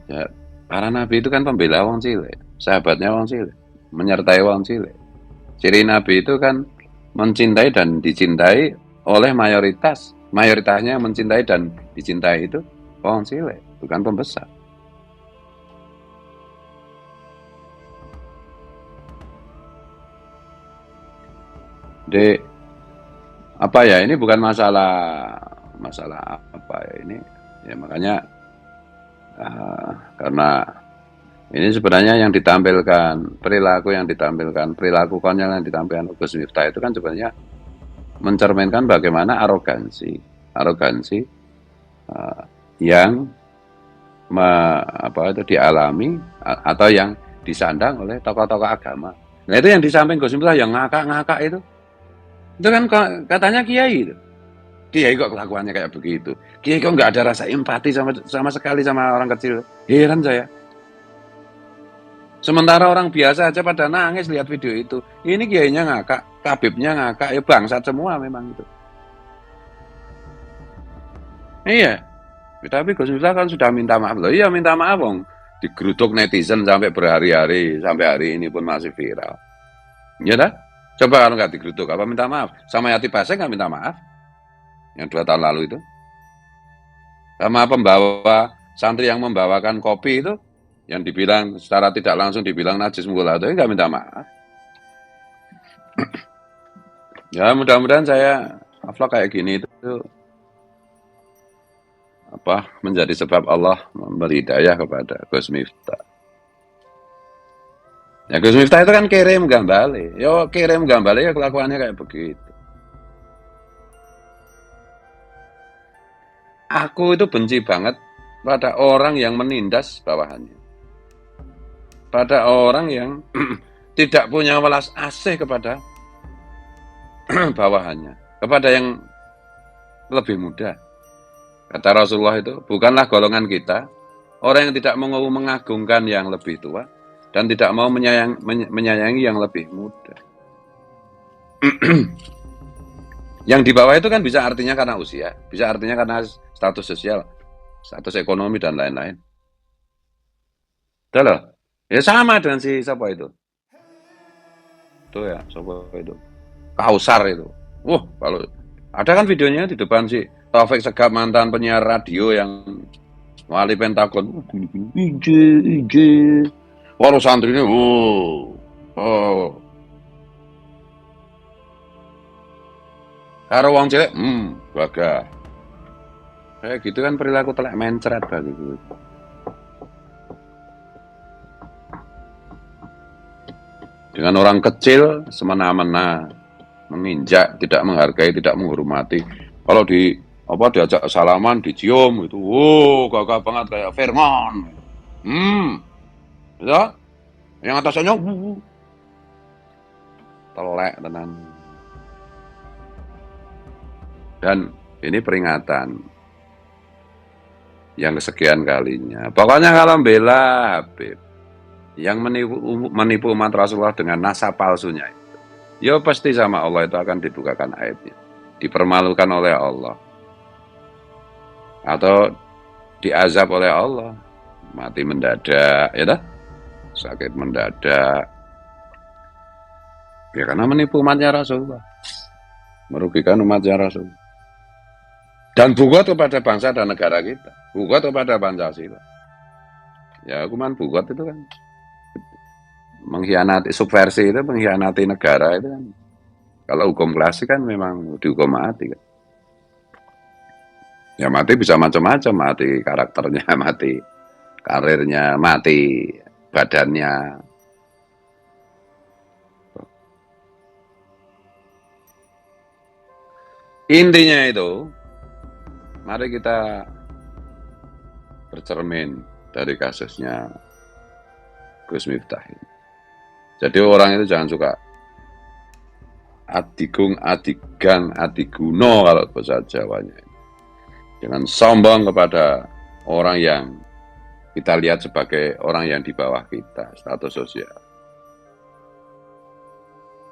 Ya, para nabi itu kan pembela wong cilik, sahabatnya wong cilik, menyertai wong cilik. Ciri nabi itu kan mencintai dan dicintai oleh mayoritas. Mayoritasnya yang mencintai dan dicintai itu wong cilik, bukan pembesar. Jadi apa ya, ini bukan masalah masalah apa ya ini, ya makanya karena ini sebenarnya yang ditampilkan, perilaku konyol yang ditampilkan Gus Miftah itu kan sebenarnya mencerminkan bagaimana arogansi yang itu dialami atau yang disandang oleh tokoh-tokoh agama. Nah itu yang di samping Gus Miftah yang ngakak-ngakak itu kan katanya kiai itu. Kiai kok kelakuannya kayak begitu. Kiai kok nggak ada rasa empati sama sekali sama orang kecil. Heran saya. Sementara orang biasa aja pada nangis lihat video itu. Ini kiainya ngakak, kabibnya ngakak, ya bangsat semua memang itu. Iya. Tapi Gus Miftah kan sudah minta maaf loh. Iya minta maaf dong. Digeruduk netizen sampai berhari-hari, sampai hari ini pun masih viral. Ya dah. Coba kalau nggak digeruduk apa minta maaf? Sama Yati Basek nggak minta maaf? Yang 2 tahun lalu itu. Sama pembawa santri yang membawakan kopi itu, yang dibilang secara tidak langsung dibilang najis mula itu nggak minta maaf. Ya mudah-mudahan saya vlog kayak gini itu menjadi sebab Allah memberi hidayah kepada Gus Miftah. Ya Gus Miftah itu kan kirim gambale. Yo kirim gambale ya kelakuannya kayak begitu. Aku itu benci banget pada orang yang menindas bawahannya. Pada orang yang tidak punya welas asih kepada bawahannya, kepada yang lebih muda. Kata Rasulullah itu, bukanlah golongan kita orang yang tidak mau mengagungkan yang lebih tua dan tidak mau menyayangi yang lebih muda. Yang di bawah itu kan bisa artinya karena usia, bisa artinya karena status sosial, status ekonomi dan lain-lain. Itu loh. Ya sama dengan si siapa itu. Tuh ya, siapa itu. Kausar itu. Kalau ada kan videonya di depan si Taufik Segap, mantan penyiar radio yang wali Pentagon. Ije. Walau santri ini, karo wong cilik, gagah. Kayak gitu kan perilaku telek mencret bagiku. Dengan orang kecil semena-mena, menginjak, tidak menghargai, tidak menghormati. Kalau diajak salaman, dicium itu, gagah banget kayak Firman. Ya, yang atasnya telek tenan. Dan ini peringatan yang kesekian kalinya. Pokoknya kalau bela Habib yang menipu umat Rasulullah dengan nasab palsunya itu, ya pasti sama Allah itu akan dibukakan aibnya, dipermalukan oleh Allah, atau diazab oleh Allah, mati mendadak, ya dah, sakit mendadak, ya karena menipu umatnya Rasulullah, merugikan umatnya Rasulullah, dan bugot kepada bangsa dan negara kita, bugot kepada Pancasila. Ya hukuman bugot itu kan mengkhianati, subversi itu mengkhianati negara itu kan. Kalau hukum klasik kan memang dihukum mati kan. Ya mati bisa macam-macam, mati karakternya, mati karirnya, mati badannya. Intinya itu, mari kita bercermin dari kasusnya Gus Miftah ini. Jadi orang itu jangan suka adigung, adigang, adiguno kalau bahasa Jawanya. Jangan sombong kepada orang yang kita lihat sebagai orang yang di bawah kita, status sosial.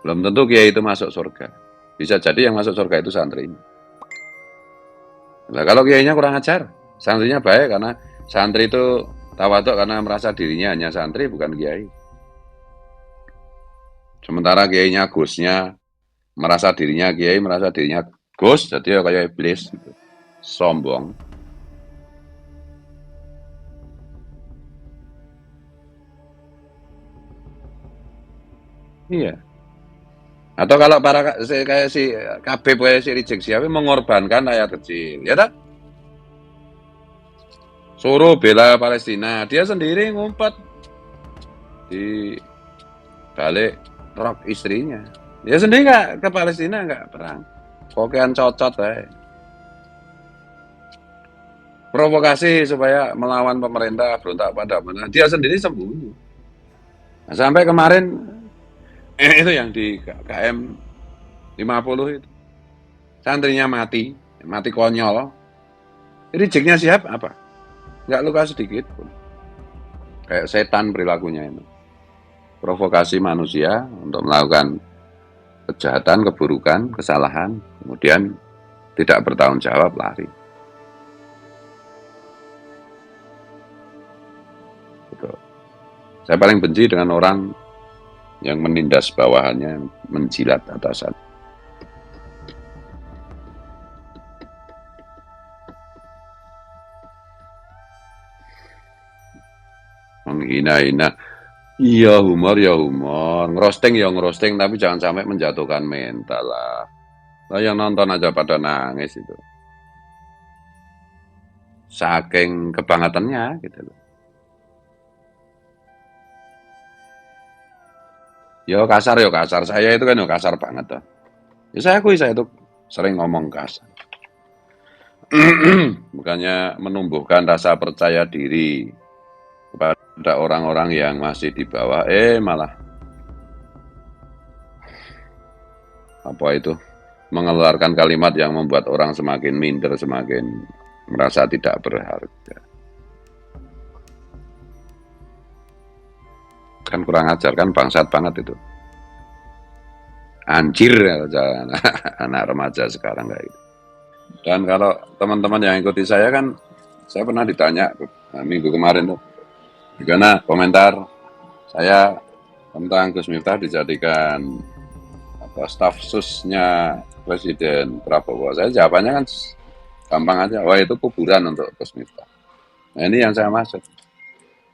Belum tentu kiai itu masuk surga. Bisa jadi yang masuk surga itu santri. Nah, kalau kiainya kurang ajar, Santrinya baik karena santri itu tawaduk karena merasa dirinya hanya santri bukan kiai. Sementara kiainya gusnya merasa dirinya kiai, merasa dirinya gus, jadi ya kayak iblis gitu. Sombong. Iya. Atau kalau kayak si KB kayak si Rizik siapa mengorbankan rakyat kecil, ya tak? Suruh bela Palestina, dia sendiri ngumpet di balik rok istrinya. Dia sendiri nggak ke Palestina nggak perang. Kokean cocot provokasi supaya melawan pemerintah berontak pada mana. Dia sendiri sembunyi. Nah, sampai kemarin itu yang di KM 50 itu santrinya mati konyol. Rijeknya siap apa? Nggak luka sedikit pun. Kayak setan perilakunya itu. Provokasi manusia untuk melakukan kejahatan, keburukan, kesalahan, kemudian tidak bertanggung jawab, lari. Gitu. Saya paling benci dengan orang yang menindas bawahannya, menjilat atasan. Menghina-hina. Iya humor, ngerosting ya ngerosting, tapi jangan sampai menjatuhkan mental lah. Nah, yang nonton aja pada nangis itu. Saking kebangetannya gitu loh. Yo kasar, saya itu kan yo kasar banget tuh. Ya saya akui saya itu sering ngomong kasar. Bukannya menumbuhkan rasa percaya diri kepada orang-orang yang masih di bawah, malah apa itu mengeluarkan kalimat yang membuat orang semakin minder, semakin merasa tidak berharga. Kan kurang ajar, kan bangsat banget itu. Anjir anak remaja sekarang kayak gitu. Dan kalau teman-teman yang ikuti saya kan, saya pernah ditanya minggu kemarin tuh, gimana komentar saya tentang Gus Miftah dijadikan staf susnya Presiden Prabowo. Saya jawabannya kan gampang aja, wah itu kuburan untuk Gus Miftah. Nah ini yang saya maksud.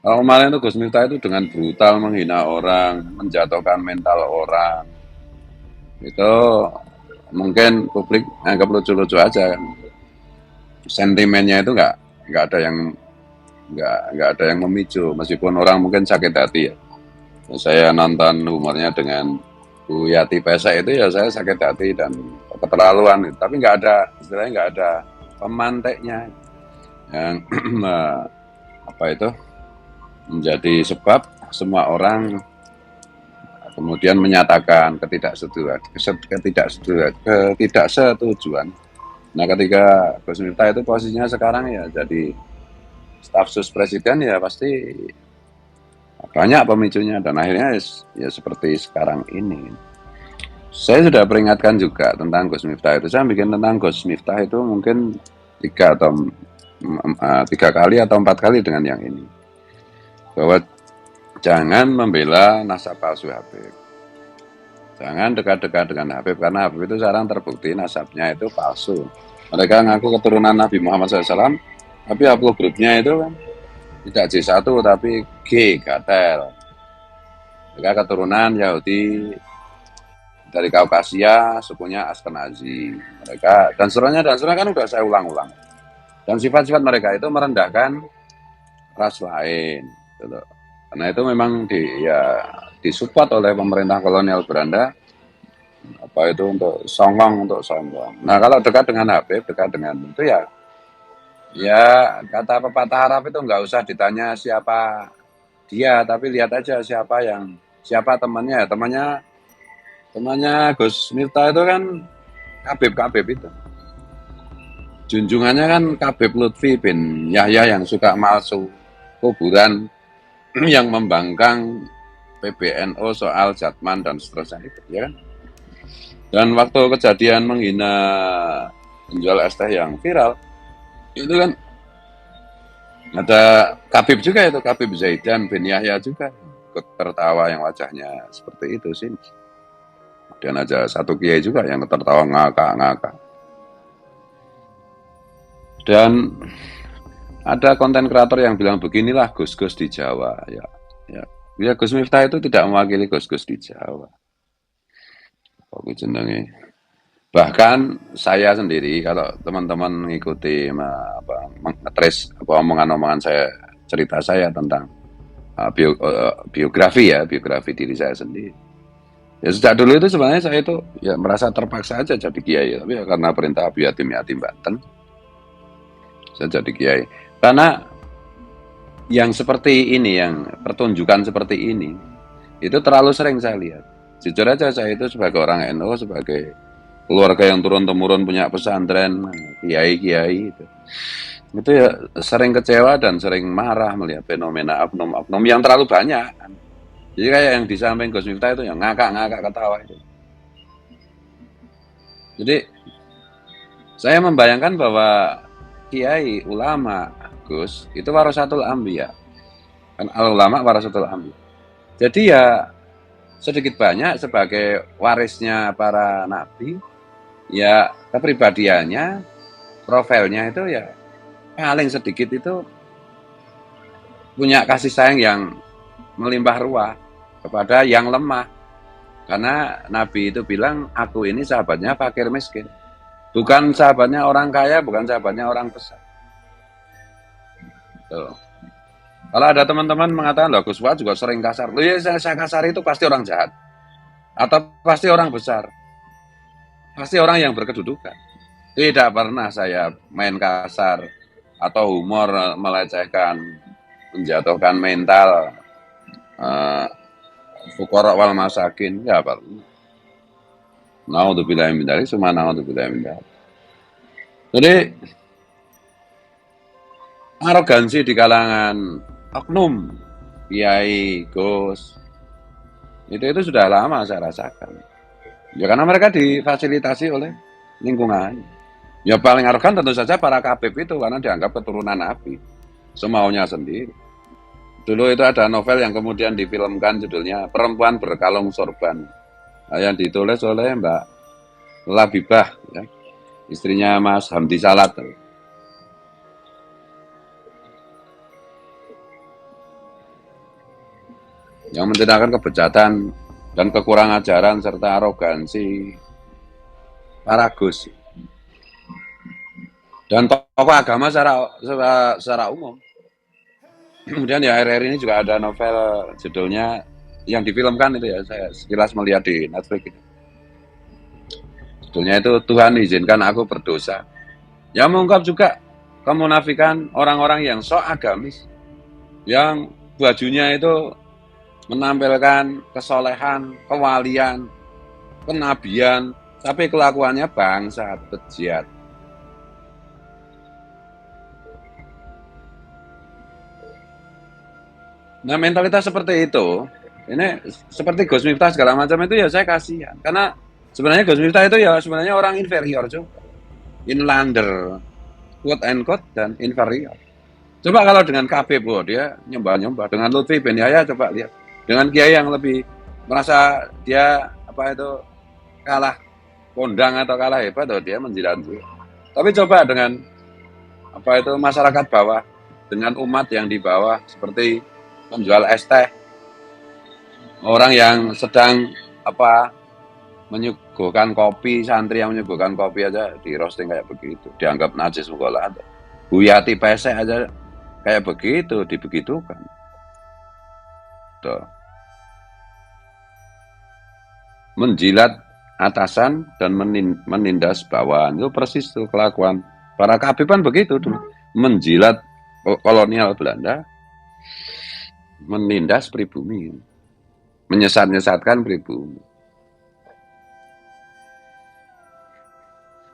Kalau kemarin itu Gus Miftah itu dengan brutal menghina orang, menjatuhkan mental orang, itu mungkin publik anggap lucu-lucu aja kan. Sentimennya itu nggak ada yang nggak ada yang memicu, meskipun orang mungkin sakit hati ya. Saya nonton humornya dengan Bu Yati Pesek itu ya saya sakit hati dan keterlaluan, tapi nggak ada istilahnya nggak ada pemanteknya yang apa itu menjadi sebab semua orang kemudian menyatakan ketidaksetujuan. Nah ketika Gus Miftah itu posisinya sekarang ya jadi staf sus presiden, ya pasti banyak pemicunya dan akhirnya ya seperti sekarang ini. Saya sudah peringatkan juga tentang Gus Miftah itu. Saya bikin tentang Gus Miftah itu mungkin 3 kali atau 4 kali dengan yang ini. Bahwa jangan membela nasab palsu Habib. Jangan dekat-dekat dengan Habib, karena Habib itu sekarang terbukti nasabnya itu palsu. Mereka ngaku keturunan Nabi Muhammad SAW, tapi haplogrupnya itu kan tidak J1 tapi G, Gatel. Mereka keturunan Yahudi dari Kaukasia, sukunya Askenazi. Mereka dan seterusnya kan udah saya ulang-ulang. Dan sifat-sifat mereka itu merendahkan ras lain. Gitu. Karena itu memang disupport oleh pemerintah kolonial Belanda untuk sombong. Nah kalau dekat dengan Habib, dekat dengan itu ya kata pepatah Arab itu nggak usah ditanya siapa dia, tapi lihat aja siapa temannya. Temannya Gus Miftah itu kan Habib itu. Junjungannya kan Habib Lutfi bin Yahya yang suka masuk kuburan yang membangkang PBNU soal Jatman dan seterusnya itu, ya kan? Dan waktu kejadian menghina penjual es teh yang viral, itu kan Ada Khabib juga itu, Khabib Zaidan bin Yahya juga ikut tertawa yang wajahnya seperti itu sih. Dan aja satu kiai juga yang tertawa ngakak-ngakak. Dan ada konten kreator yang bilang beginilah Gus-Gus di Jawa. Ya Gus Miftah itu tidak mewakili Gus-Gus di Jawa. Kok jenenge. Bahkan saya sendiri kalau teman-teman mengikuti ngetrace omongan-omongan saya, cerita saya tentang biografi diri saya sendiri. Ya sejak dulu itu sebenarnya saya itu ya merasa terpaksa aja jadi kiai, tapi ya karena perintah Abu Yatim Banten saya jadi kiai. Karena yang seperti ini, yang pertunjukan seperti ini, itu terlalu sering saya lihat. Jujur aja saya itu sebagai orang NU, sebagai keluarga yang turun-temurun punya pesantren, kiai-kiai itu ya sering kecewa dan sering marah melihat fenomena oknum-oknum yang terlalu banyak. Jadi kayak yang di samping Gus Miftah itu yang ngakak-ngakak ketawa itu. Jadi saya membayangkan bahwa kiai, ulama, Gus itu warasatul anbiya. Kan al-ulama warasatul anbiya. Jadi ya sedikit banyak sebagai warisnya para nabi, ya kepribadiannya, profilnya itu ya paling sedikit itu punya kasih sayang yang melimpah ruah kepada yang lemah. Karena Nabi itu bilang, aku ini sahabatnya fakir miskin. Bukan sahabatnya orang kaya, bukan sahabatnya orang besar. Tuh. Kalau ada teman-teman mengatakan, loh Gus Fuad juga sering kasar. Loh ya saya kasar itu pasti orang jahat. Atau pasti orang besar. Pasti orang yang berkedudukan. Tidak pernah saya main kasar atau humor melecehkan, menjatuhkan mental fuqara wal masakin. Ya pernah. Naudzubillahi min dzalik, summa naudzubillahi min dzalik. Jadi arogansi di kalangan oknum, kiai, gus, itu sudah lama saya rasakan. Ya karena mereka difasilitasi oleh lingkungan. Ya paling arogan tentu saja para Khabib itu karena dianggap keturunan Nabi, semaunya sendiri. Dulu itu ada novel yang kemudian difilmkan judulnya Perempuan Berkalung Sorban, yang ditulis oleh Mbak Labibah, ya, istrinya Mas Hamdi Salat. Yang menceritakan kebejatan dan kekurangan ajaran serta arogansi para gus dan tokoh agama secara umum. Kemudian ya akhir-akhir ini juga ada novel judulnya yang difilmkan itu ya, saya sekilas melihat di Netflix itu. Judulnya itu Tuhan izinkan aku berdosa. Ya mengungkap juga kemunafikan orang-orang yang sok agamis, yang bajunya itu menampilkan kesolehan, kewalian, kenabian, tapi kelakuannya bangsat, bejat. Nah mentalitas seperti itu, ini seperti Gus Miftah segala macam itu ya saya kasihan. Karena sebenarnya Gus Miftah itu ya sebenarnya orang inferior juga. Inlander, quote and quote, dan inferior. Coba kalau dengan Khabib, dia nyembah-nyembah. Dengan Lutfi bin Yahya coba lihat. Dengan kiai yang lebih merasa dia kalah kondang atau kalah hebat, dia menjilat. Tapi coba dengan masyarakat bawah, dengan umat yang di bawah seperti menjual es teh, orang yang sedang menyuguhkan kopi, santri yang menyuguhkan kopi aja di roasting kayak begitu, dianggap najis sekolah. Buyati pesek aja kayak begitu, dibegitukan. Tuh. Menjilat atasan dan menindas bawahan, itu persis tuh kelakuan para Khabib kan begitu tuh, menjilat kolonial Belanda, menindas pribumi, menyesatkan pribumi.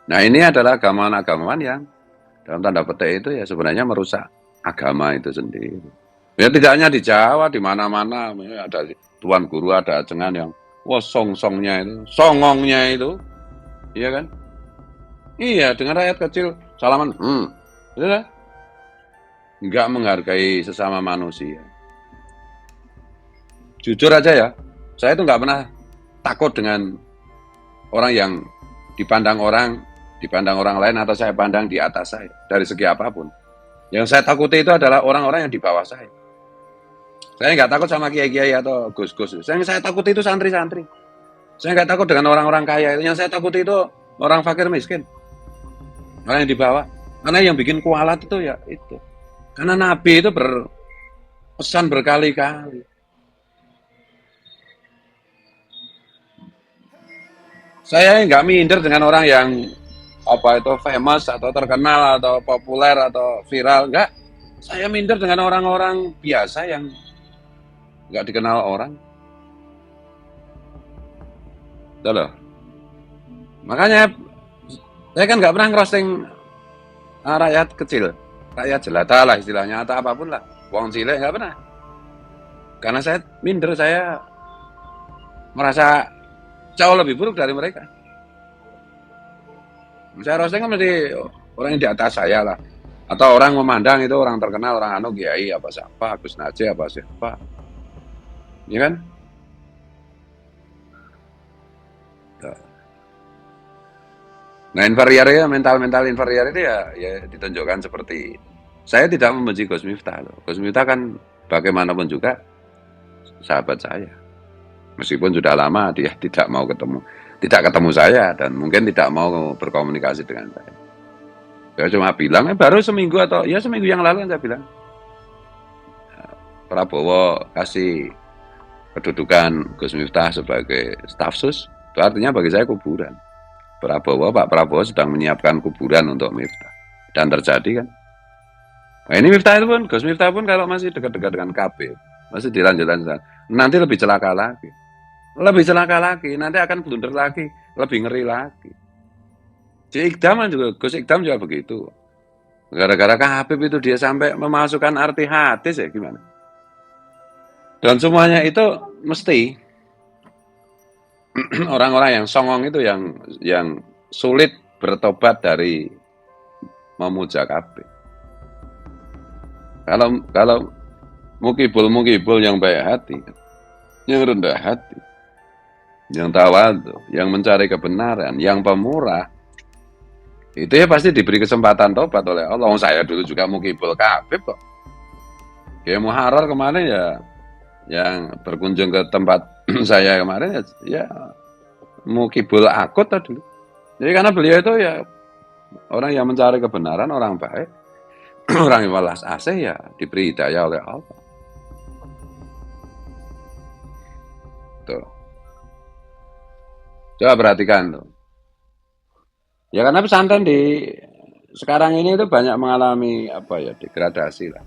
Nah ini adalah agamawan-agamawan yang dalam tanda petik itu ya sebenarnya merusak agama itu sendiri. Ya tidak hanya di Jawa, di mana-mana ada tuan guru, ada ajengan yang song-songnya itu, songongnya itu, iya kan? Iya, dengan rakyat kecil salaman, nggak menghargai sesama manusia. Jujur aja ya, saya itu nggak pernah takut dengan orang yang dipandang orang lain atau saya pandang di atas saya dari segi apapun. Yang saya takuti itu adalah orang-orang yang di bawah saya. Saya nggak takut sama kiai-kiai atau gus-gus. Yang saya takuti itu santri-santri. Saya nggak takut dengan orang-orang kaya. Yang saya takuti itu orang fakir miskin, orang yang di bawah. Karena yang bikin kualat itu ya itu. Karena Nabi itu berpesan berkali-kali. Saya nggak minder dengan orang yang apa itu famous atau terkenal atau populer atau viral, enggak. Saya minder dengan orang-orang biasa yang nggak dikenal orang. Itu loh. Makanya saya kan nggak pernah ngerosting rakyat kecil, rakyat jelata lah istilahnya atau apapun lah. Wong cilik nggak pernah. Karena saya minder, saya merasa jauh lebih buruk dari mereka. Saya roasting kan mesti orang yang di atas saya lah. Atau orang memandang itu orang terkenal, orang anu kiai apa siapa, Gus Najih apa siapa. Ya kan? Nah, inferior, mental inferior itu ya ditunjukkan seperti saya tidak membenci Gus Miftah loh. Gus Miftah kan bagaimanapun juga sahabat saya. Meskipun sudah lama dia tidak ketemu saya dan mungkin tidak mau berkomunikasi dengan saya. Saya cuma bilang, baru seminggu atau ya seminggu yang lalu saya bilang, Prabowo kasih kedudukan Gus Miftah sebagai staf sus, itu artinya bagi saya kuburan. Pak Prabowo sedang menyiapkan kuburan untuk Miftah. Dan terjadi kan. Nah ini Miftah itu pun, Gus Miftah pun kalau masih dekat-dekat dengan KB, masih dilanjut-lanjut, nanti lebih celaka lagi. Lebih celaka lagi, nanti akan blunder lagi, lebih ngeri lagi. Gus Ikdam juga begitu. Gara-gara Habib itu dia sampai memasukkan arti hadis ya gimana. Dan semuanya itu mesti orang-orang yang songong itu yang sulit bertobat dari memuja Habib. Kalau mukibul yang baik hati, yang rendah hati, yang tawadhu, yang mencari kebenaran, yang pemurah, itu ya pasti diberi kesempatan tobat oleh Allah. Saya dulu juga mukibul Habib kok. Kayak Muharrar kemarin ya, yang berkunjung ke tempat saya kemarin ya mukibul akut tadi. Jadi karena beliau itu ya orang yang mencari kebenaran, orang baik, orang yang welas asih ya diberi hidayah oleh Allah. Tuh. Coba perhatikan tuh. Ya karena pesantren di sekarang ini itu banyak mengalami degradasi lah.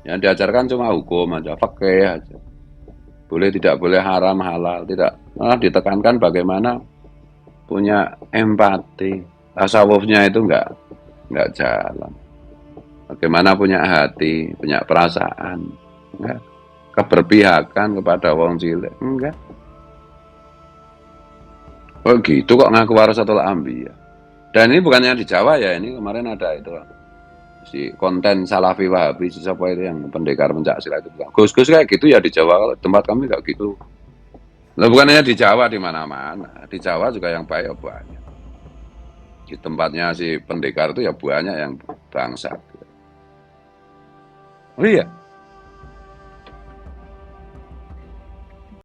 Yang diajarkan cuma hukum aja, fikih aja. Boleh tidak boleh, haram halal, tidak. Malah ditekankan bagaimana punya empati. Tasawufnya itu enggak jalan. Bagaimana punya hati, punya perasaan, enggak. Keberpihakan kepada wong cilik, enggak. Oh gitu kok ngaku warasatul anbiya. Dan ini bukannya di Jawa ya, ini kemarin ada itu si konten Salafi Wahabi siapa itu yang pendekar Pencaksilat itu bilang, Gus kayak gitu ya di Jawa, kalau tempat kami enggak gitu. Lah bukan hanya di Jawa, di mana-mana. Di Jawa juga yang baik ya banyak. Di tempatnya si pendekar itu ya banyak yang bangsat. Oh iya,